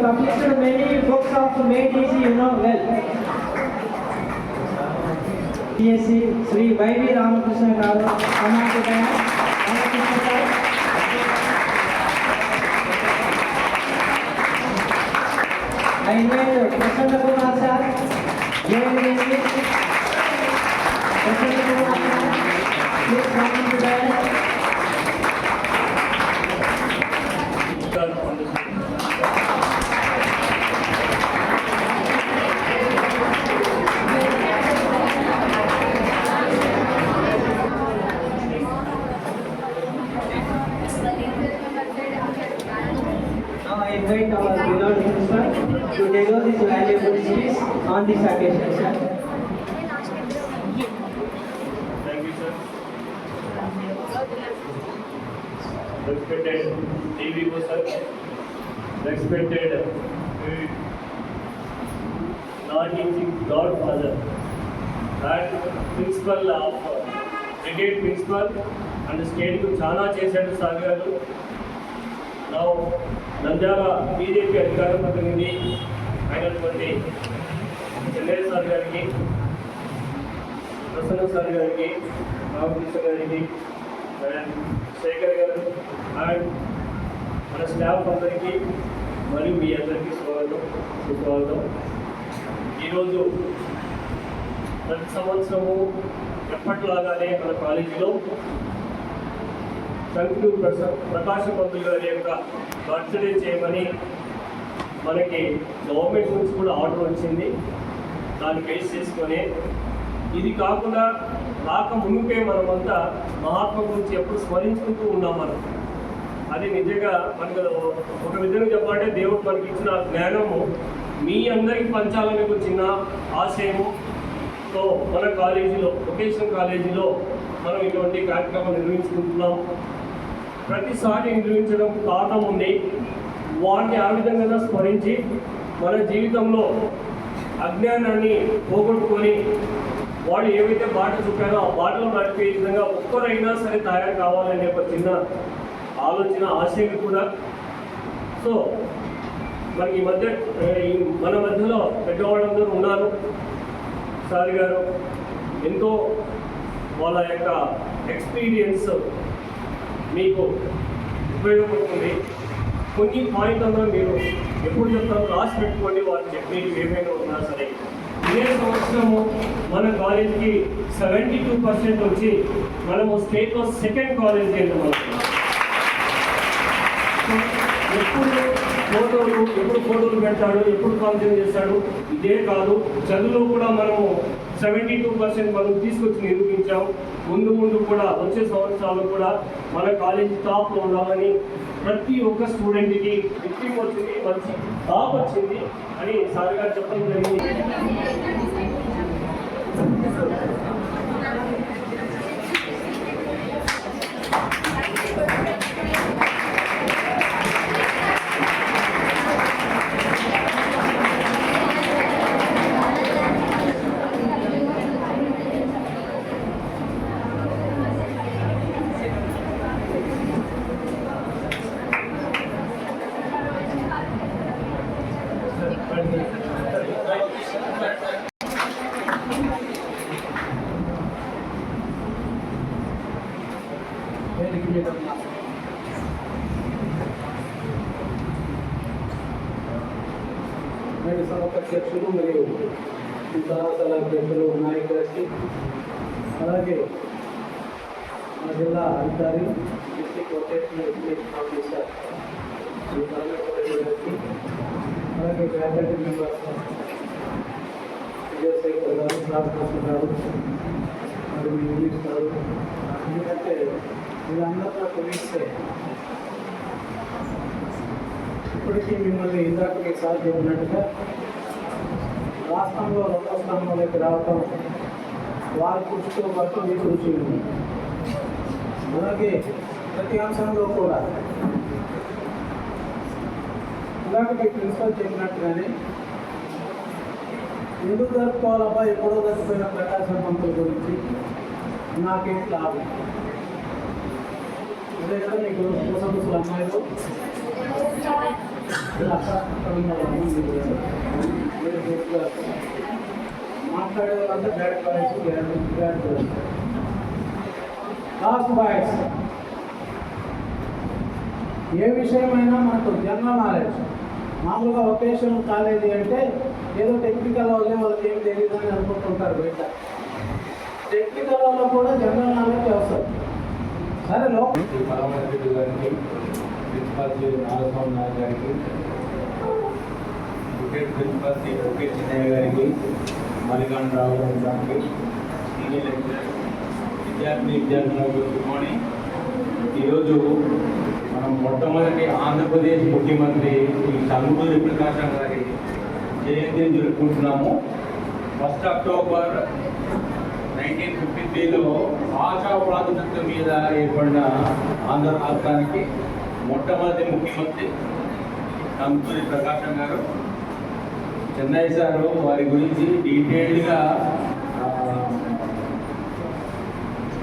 published many books of made easy, you know well. PSC Sri Y.V. Ramakrishna garu, Ramakrishna sir. I invite Prasanna Kumar sir, JNDC. Prasanna Kumar sir, please come to the I invite our beloved minister to deliver this valuable speech on this occasion, sir. Thank you, sir. Respected DVO sir, respected non-teaching godfather and principal of brigade principal and state ku చాలా చేశాడు sir గారు. Now Nandyal BJP అధికార ప్రతినిధి అయినటువంటి Chennai sir గారికి, Prasanna sir గారికి, రామకృష్ణ గారికి, శేఖర్ గారు అండ్ మన స్టాఫ్ అందరికీ మరియు మీ అందరికీ స్వాగతం, సుస్వాగతం. ఈరోజు ప్రతి సంవత్సరము ఎప్పటిలాగానే మన కాలేజీలో సంక్యూ ప్రకాశ పంతులు గారి యొక్క బర్త్డే చేయమని మనకి గవర్నమెంట్ నుంచి కూడా ఆర్డర్ వచ్చింది. దాన్ని బేస్ చేసుకొని ఇది కాకుండా రాక మునిపే మనమంతా మహాత్మ గురించి ఎప్పుడు స్మరించుకుంటూ ఉన్నాం. మనం అది నిజంగా మనకు ఒక విధంగా చెప్పాలంటే దేవుడు మనకి ఇచ్చిన జ్ఞానము మీ అందరికీ పంచాలనే ఒక చిన్న ఆశయముతో మన కాలేజీలో, వొకేషనల్ కాలేజీలో మనం ఇటువంటి కార్యక్రమాలు నిర్వహించుకుంటున్నాం. ప్రతిసారి నిర్వహించడం కారణం ఉంది. వాటిని ఆ విధంగా స్మరించి మన జీవితంలో అజ్ఞానాన్ని పోగొట్టుకొని వాళ్ళు ఏవైతే బాట చూపారో ఆ బాటలో నడిపే విధంగా ఒక్కరైనా సరే తయారు కావాలనే ఒక చిన్న ఆలోచన, ఆశయం కూడా. సో మనకి ఈ మధ్య మన మధ్యలో పెద్దవాళ్ళందరూ ఉన్నారు. సార్ గారు ఎంతో వాళ్ళ యొక్క ఎక్స్పీరియన్స్ మీకు ఉపయోగపడుతుంది. కొన్ని పాయింట్లలో మీరు ఎప్పుడు చెప్తారో రాసి పెట్టుకోండి. వాళ్ళు మీకు ఏమైనా ఉన్నా సరే. ఇదే సంవత్సరము మన కాలేజీకి 72% వచ్చి మనము స్టేట్లో సెకండ్ కాలేజీ వెళ్ళాము. ఎప్పుడు ఫోటోలు పెడతాడు, ఎప్పుడు ఫంక్షన్ చేస్తాడు, ఇదే కాదు చదువులో కూడా మనము 72% మనం తీసుకొచ్చి నిరూపించాం. ముందు కూడా వచ్చే సంవత్సరాలు కూడా మన కాలేజీ టాప్లో ఉండాలని ప్రతి ఒక్క స్టూడెంట్కి విక్టిమ్ వచ్చింది, మంచి టాప్ వచ్చింది అని సార్ గారు చెప్పడం జరిగింది. నేటి సంస్థ అధ్యక్షులు మరియు కళాశాల అధ్యక్షులు నాయక్ గారికి, అలాగే మన జిల్లా అధికారి డిస్ట్రిక్ట్ వొకేషనల్ ఎడ్యుకేషన్ ఆఫీసర్ గారికి, అలాగే ఫ్యాకల్టీ మెంబర్స్ విజయశేఖర్ గారు, రామకృష్ణ గారు మరియు ఇంగ్లీష్ గారు. ఎందుకంటే వీళ్ళందరూ తెలిస్తే ఇప్పటికీ మిమ్మల్ని ఇందాక మీకు సార్ చెప్పినట్టుగా రాష్ట్రంలో 2వ స్థానంలోకి రావటం వారి కృషితో పాటు మీ కృషి ఉంది. అలాగే ప్రతి అంశంలో కూడా ఇందాక మీ ప్రిన్సిపల్ చెప్పినట్టుగానే ఎందుకు జరుపుకోవాలబ్బా, ఎప్పుడో జరుపుకున్న ప్రకాశం పంతుల గురించి నాకేంటి లాభం. ఇదే కదా మీకు ముసలు అమ్మాయిలు మాట్లాడే వాళ్ళంతా బ్యాడ్ బాయ్స్. లాస్ట్ బాయ్స్, ఏ విషయమైనా మనకు జనరల్ నాలెడ్జ్. మామూలుగా వొకేషనల్ కాలేజీ అంటే ఏదో టెక్నికల్ వాళ్ళే వాళ్ళకి ఏం తెలియదు అని అనుకుంటుంటారు బయట. టెక్నికల్ వాళ్ళు కూడా జనరల్ నాలెడ్జ్ అవసరం. సరే పరమరెడ్డి గారికి, ప్రిన్సిపాల్ శ్రీ నాగస్వామి నాయక్ గారికి, cricket principal Shri O K Chinnaiah గారికి, మల్లికాన్ రావు గారికి, సీనియర్ లెక్చరర్, విద్యార్థులకు గుడ్ మార్నింగ్. ఈరోజు మనం మొట్టమొదటి ఆంధ్రప్రదేశ్ ముఖ్యమంత్రి శ్రీ టంగుటూరి ప్రకాశం గారి జయంతిని జరుపుకుంటున్నాము. 1 అక్టోబర్ 1953లో భాషా ప్రాతినిధ్యం మీద ఏర్పడిన ఆంధ్ర రాష్ట్రానికి మొట్టమొదటి ముఖ్యమంత్రి టంగుటూరి ప్రకాశం గారు. చెన్నై సారు వారి గురించి డీటెయిల్డ్గా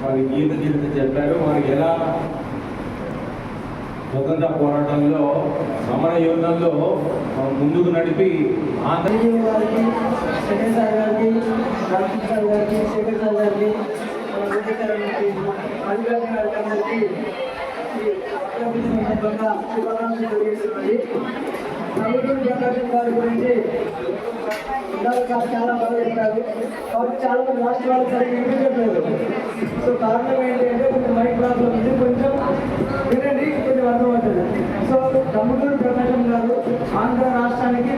వారి గీత చరిత్ర చెప్పారు. వారు ఎలా స్వతంత్ర పోరాటంలో రమణ యోధంలో ముందుకు నడిపి ఆంధ్ర గారికి, సెకండ్ సార్ గారికి, రామకృష్ణ సార్ గారికి, శేఖర్ సార్ గారికి, అధికారి గారికి అందరికీ సందర్భంగా శుభాకాంక్షలు తెలియజేస్తున్నది. టంగుటూరి ప్రకాశం గారి గురించి చాలా బాగా చెప్పారు. కాబట్టి చాలా మంది రాష్ట్ర వాళ్ళు సరిగ్గా వినిపించట్లేదు. సో కారణం ఏంటంటే కొంచెం మైక్ ప్రాబ్లం ఉంది, కొంచెం వినండి, కొంచెం అర్థమవుతుంది. సో టంగుటూరి ప్రకాశం గారు ఆంధ్ర రాష్ట్రానికి